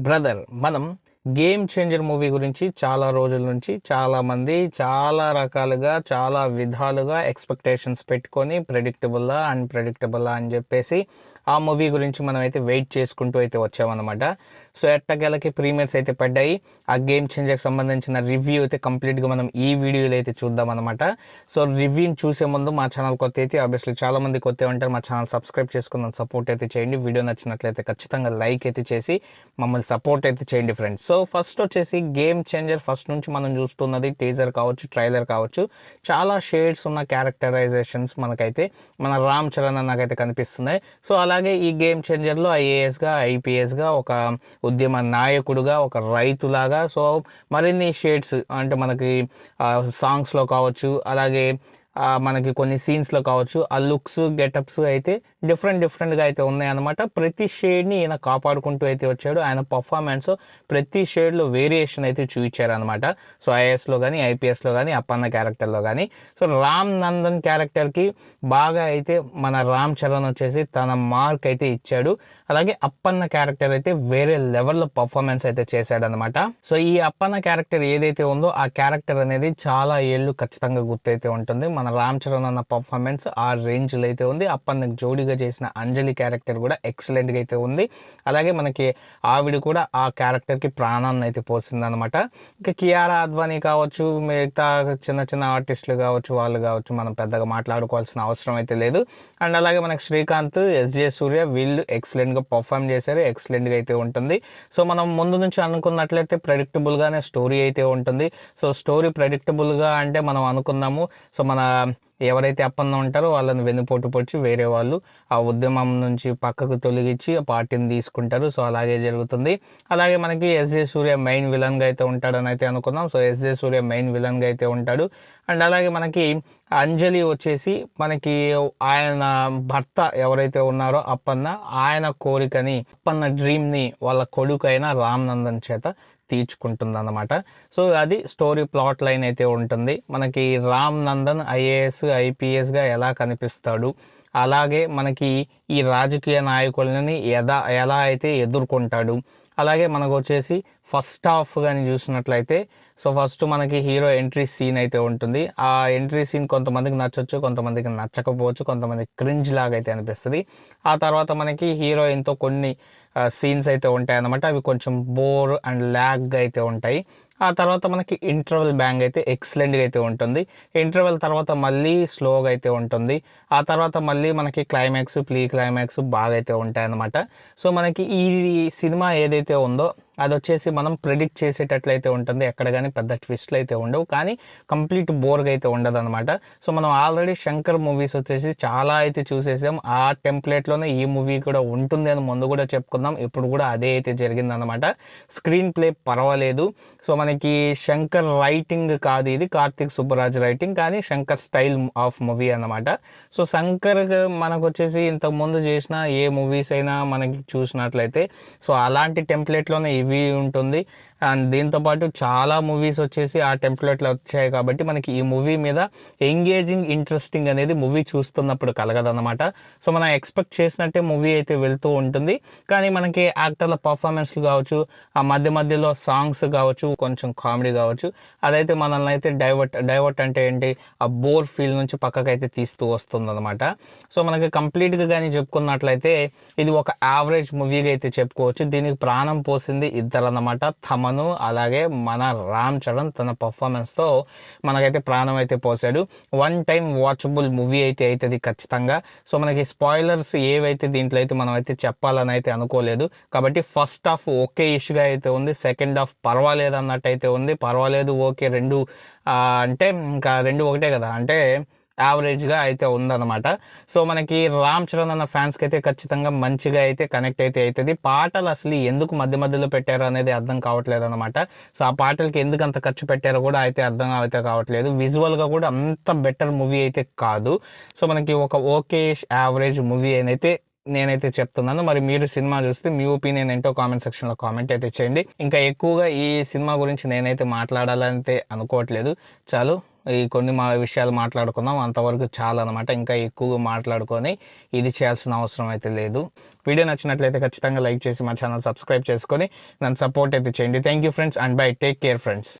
Brother మనం game changer movie గురించి చాలా రోజుల నుంచి చాలామంది చాలా రకాలుగా చాలా విధాలుగా ఎక్స్పెక్టేషన్స్ పెట్టుకొని ప్రెడిక్టబుల్లా అన్ప్రెడిక్టబుల్లా అని చెప్పేసి ఆ మూవీ గురించి మనం అయితే వెయిట్ చేసుకుంటూ అయితే వచ్చామన్నమాట. సో ఎట్టకేలకి ప్రీమియర్స్ అయితే పడ్డాయి. ఆ గేమ్ చేంజర్ సంబంధించిన రివ్యూ అయితే కంప్లీట్గా మనం ఈ వీడియోలో అయితే చూద్దాం అనమాట. సో రివ్యూని చూసే ముందు మా ఛానల్ కొత్త అయితే ఆబ్వియస్లీ చాలామంది కొత్త ఉంటారు, మా ఛానల్ సబ్స్క్రైబ్ చేసుకున్న సపోర్ట్ అయితే చేయండి. వీడియో నచ్చినట్లయితే ఖచ్చితంగా లైక్ అయితే చేసి మమ్మల్ని సపోర్ట్ అయితే చేయండి ఫ్రెండ్స్. సో ఫస్ట్ వచ్చేసి గేమ్ చేంజర్ ఫస్ట్ నుంచి మనం చూస్తున్నది టీజర్ కావచ్చు, ట్రైలర్ కావచ్చు, చాలా షేడ్స్ ఉన్న క్యారెక్టరైజేషన్స్ మనకైతే మన రామ్ చరణ్ నాకైతే కనిపిస్తున్నాయి. సో అలాగే ఈ గేమ్ చేంజర్లో ఐఏఎస్గా ఐపీఎస్గా ఒక ఉద్యమ నాయకుడుగా ఒక రైతులాగా సో మరిన్ని షేడ్స్ అంటే మనకి సాంగ్స్లో కావచ్చు, అలాగే మనకి కొన్ని సీన్స్లో కావచ్చు ఆ లుక్స్ గెటప్స్ అయితే డిఫరెంట్గా అయితే ఉన్నాయన్నమాట. ప్రతి షేడ్ని ఈయన కాపాడుకుంటూ అయితే వచ్చాడు. ఆయన పర్ఫార్మెన్స్ ప్రతి షేడ్లో వేరియేషన్ అయితే చూపించారనమాట. సో ఐఏఎస్లో కానీ ఐపీఎస్లో కానీ అప్పన్న క్యారెక్టర్లో కానీ. సో రామ్ నందన్ క్యారెక్టర్కి బాగా అయితే మన రామ్ చరణ్ వచ్చేసి తన మార్క్ అయితే ఇచ్చాడు. అలాగే అప్పన్న క్యారెక్టర్ అయితే వేరే లెవెల్లో పర్ఫార్మెన్స్ అయితే చేశాడనమాట. సో ఈ అప్పన్న క్యారెక్టర్ ఏదైతే ఉందో ఆ క్యారెక్టర్ అనేది చాలా ఏళ్ళు ఖచ్చితంగా గుర్తయితే ఉంటుంది. మన రామ్ చరణ్ అన్న పర్ఫార్మెన్స్ ఆ రేంజ్లో అయితే ఉంది. అప్పన్నకి జోడీగా చేసిన అంజలి క్యారెక్టర్ కూడా ఎక్సలెంట్గా అయితే ఉంది. అలాగే మనకి ఆవిడ కూడా ఆ క్యారెక్టర్కి ప్రాణాన్ని అయితే పోసిందనమాట. ఇంకా కియారా అద్వానీ కావచ్చు, మిగతా చిన్న ఆర్టిస్టులు కావచ్చు, వాళ్ళు కావచ్చు, మనం పెద్దగా మాట్లాడుకోవాల్సిన అవసరం అయితే లేదు. అండ్ అలాగే మనకి శ్రీకాంత్, ఎస్జే సూర్య వీళ్ళు ఎక్సలెంట్గా పర్ఫామ్ చేశారు. ఎక్సలెంట్గా అయితే ఉంటుంది. సో మనం ముందు నుంచి అనుకున్నట్లయితే ప్రెడిక్టబుల్గానే స్టోరీ అయితే ఉంటుంది. సో స్టోరీ ప్రెడిక్టబుల్గా అంటే మనం అనుకున్నాము. సో మన ఎవరైతే అప్పన్న ఉంటారో వాళ్ళని వెన్నుపోటు పొడిచి వేరే వాళ్ళు ఆ ఉద్యమం నుంచి పక్కకు తొలగించి ఆ పార్టీని తీసుకుంటారు. సో అలాగే జరుగుతుంది. అలాగే మనకి ఎస్జే సూర్య మెయిన్ విలన్గా అయితే ఉంటాడని అయితే అనుకున్నాం. సో ఎస్జే సూర్య మెయిన్ విలన్గా అయితే ఉంటాడు. అండ్ అలాగే మనకి అంజలి వచ్చేసి మనకి ఆయన భర్త ఎవరైతే ఉన్నారో అప్పన్న, ఆయన కోరికని అప్పన్న డ్రీమ్ని వాళ్ళ కొడుకు అయిన రామ్ నందన్ చేత తీర్చుకుంటుంది అన్నమాట. సో అది స్టోరీ ప్లాట్ లైన్ అయితే ఉంటుంది. మనకి రామ్ నందన్ ఐఏఎస్ ఐపీఎస్గా ఎలా కనిపిస్తాడు, అలాగే మనకి ఈ రాజకీయ నాయకులని ఎలా అయితే ఎదుర్కొంటాడు. అలాగే మనకు వచ్చేసి ఫస్ట్ హాఫ్ కానీ చూసినట్లయితే సో ఫస్ట్ మనకి హీరో ఎంట్రీ సీన్ అయితే ఉంటుంది. ఆ ఎంట్రీ సీన్ కొంతమందికి నచ్చవచ్చు, కొంతమందికి నచ్చకపోవచ్చు, కొంతమందికి క్రింజ్ లాగా అయితే అనిపిస్తుంది. ఆ తర్వాత మనకి హీరోయిన్తో కొన్ని సీన్స్ అయితే ఉంటాయి అన్నమాట. అవి కొంచెం బోర్ అండ్ ల్యాగ్గా అయితే ఉంటాయి. ఆ తర్వాత మనకి ఇంటర్వెల్ బ్యాంగ్ అయితే ఎక్సలెంట్గా అయితే ఉంటుంది. ఇంటర్వెల్ తర్వాత మళ్ళీ స్లోగా అయితే ఉంటుంది. ఆ తర్వాత మళ్ళీ మనకి క్లైమాక్స్ ప్రీ క్లైమాక్స్ బాగా అయితే ఉంటాయి అన్నమాట. సో మనకి ఈ సినిమా ఏదైతే ఉందో అది వచ్చేసి మనం ప్రెడిక్ట్ చేసేటట్లయితే ఉంటుంది. ఎక్కడ కానీ పెద్ద ట్విస్ట్లు అయితే ఉండవు, కానీ కంప్లీట్ బోర్గా అయితే ఉండదు అనమాట. సో మనం ఆల్రెడీ శంకర్ మూవీస్ వచ్చేసి చాలా అయితే చూసేసాం. ఆ టెంప్లెట్లోనే ఈ మూవీ కూడా ఉంటుంది అని ముందు కూడా చెప్పుకుందాం. ఇప్పుడు కూడా అదే అయితే జరిగిందనమాట. స్క్రీన్ ప్లే పర్వాలేదు. సో మనకి శంకర్ రైటింగ్ కాదు, ఇది కార్తిక్ సుబ్బరాజ్ రైటింగ్, కానీ శంకర్ స్టైల్ ఆఫ్ మూవీ అన్నమాట. సో శంకర్ మనకు వచ్చేసి ఇంతకుముందు చేసిన ఏ మూవీస్ అయినా మనకి చూసినట్లయితే సో అలాంటి టెంప్లెట్లోనే ఇవి ఉంటుంది. అండ్ దీంతోపాటు చాలా మూవీస్ వచ్చేసి ఆ టెంప్లెట్లో వచ్చాయి కాబట్టి మనకి ఈ మూవీ మీద ఎంగేజింగ్ ఇంట్రెస్టింగ్ అనేది మూవీ చూస్తున్నప్పుడు కలగదన్నమాట. సో మనం ఎక్స్పెక్ట్ చేసినట్టే మూవీ అయితే వెళ్తూ ఉంటుంది. కానీ మనకి యాక్టర్ల పర్ఫార్మెన్స్లు కావచ్చు, ఆ మధ్యలో సాంగ్స్ కావచ్చు, కొంచెం కామెడీ కావచ్చు, అదైతే మనల్ని అయితే డైవర్ట్ అంటే ఏంటి, ఆ బోర్ ఫీల్ నుంచి పక్కకైతే తీస్తూ వస్తుంది అనమాట. సో మనకి కంప్లీట్గా కానీ చెప్పుకున్నట్లయితే ఇది ఒక యావరేజ్ మూవీగా అయితే చెప్పుకోవచ్చు. దీనికి ప్రాణం పోసింది ఇద్దరు అన్నమాట, తమను అలాగే మన రామ్ చరణ్ తన పర్ఫార్మెన్స్తో మనకైతే ప్రాణం అయితే పోసాడు. వన్ టైం వాచబుల్ మూవీ అయితే అవుతుంది ఖచ్చితంగా. సో మనకి స్పాయిలర్స్ ఏవైతే దీంట్లో అయితే మనం అయితే చెప్పాలని అయితే అనుకోలేదు. కాబట్టి ఫస్ట్ హాఫ్ ఓకే ఇష్యూగా అయితే ఉంది, సెకండ్ హాఫ్ పర్వాలేదు అన్నట్టు అయితే ఉంది. పర్వాలేదు ఓకే రెండు అంటే ఇంకా రెండు ఒకటే కదా, అంటే యావరేజ్గా అయితే ఉందన్నమాట. సో మనకి రామ్ చరణ్ అన్న ఫ్యాన్స్కి అయితే ఖచ్చితంగా మంచిగా అయితే కనెక్ట్ అయితే అవుతుంది. పాటలు అసలు ఎందుకు మధ్యలో పెట్టారో అనేది అర్థం కావట్లేదు అనమాట. సో ఆ పాటలకి ఎందుకు అంత ఖర్చు పెట్టారో కూడా అయితే అర్థం అయితే కావట్లేదు. విజువల్గా కూడా అంత బెటర్ మూవీ అయితే కాదు. సో మనకి ఒక ఓకే యావరేజ్ మూవీ అయితే నేనైతే చెప్తున్నాను. మరి మీరు సినిమా చూస్తే మీ ఒపీనియన్ ఏంటో కామెంట్ సెక్షన్లో కామెంట్ అయితే చేయండి. ఇంకా ఎక్కువగా ఈ సినిమా గురించి నేనైతే మాట్లాడాలంటే అనుకోవట్లేదు. చాలు, ఈ కొన్ని విషయాలు మాట్లాడుకున్నాం, అంతవరకు చాలా అనమాట. ఇంకా ఎక్కువగా మాట్లాడుకొని ఇది చేయాల్సిన అవసరం అయితే లేదు. వీడియో నచ్చినట్లయితే ఖచ్చితంగా లైక్ చేసి మా ఛానల్ సబ్స్క్రైబ్ చేసుకొని నన్ను సపోర్ట్ అయితే చేయండి. Thank you friends and by, take care friends.